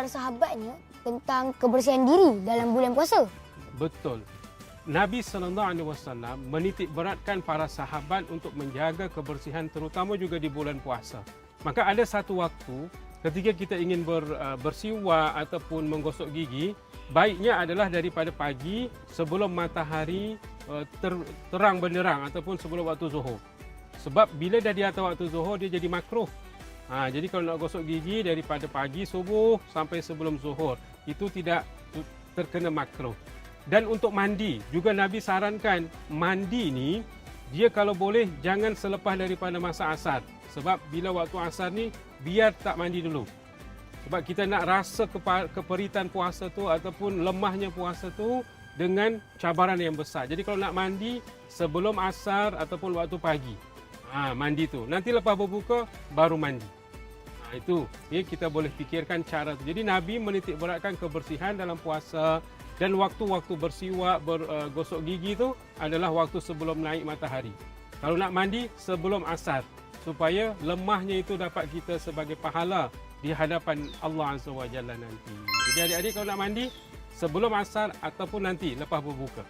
para sahabat ni tentang kebersihan diri dalam bulan puasa. Betul. Nabi SAW menitik beratkan para sahabat untuk menjaga kebersihan terutama juga di bulan puasa. Maka ada satu waktu ketika kita ingin bersiwak ataupun menggosok gigi, baiknya adalah daripada pagi sebelum matahari terang benderang ataupun sebelum waktu zuhur. Sebab bila dah di atas waktu zuhur dia jadi makruh. Jadi kalau nak gosok gigi daripada pagi subuh sampai sebelum zuhur, itu tidak terkena makruh. Dan untuk mandi, juga Nabi sarankan mandi ni, dia kalau boleh jangan selepas daripada masa asar. Sebab bila waktu asar ni, biar tak mandi dulu. Sebab kita nak rasa keperitan puasa tu ataupun lemahnya puasa tu dengan cabaran yang besar. Jadi kalau nak mandi, sebelum asar ataupun waktu pagi. Mandi tu. Nanti lepas berbuka, baru mandi. Itu kita boleh fikirkan cara tu. Jadi Nabi menitik beratkan kebersihan dalam puasa. Dan waktu-waktu bersiwak, bergosok gigi tu adalah waktu sebelum naik matahari. Kalau nak mandi, sebelum asar. Supaya lemahnya itu dapat kita sebagai pahala di hadapan Allah Azza wa Jalla nanti. Jadi adik-adik kalau nak mandi, sebelum asar ataupun nanti lepas berbuka.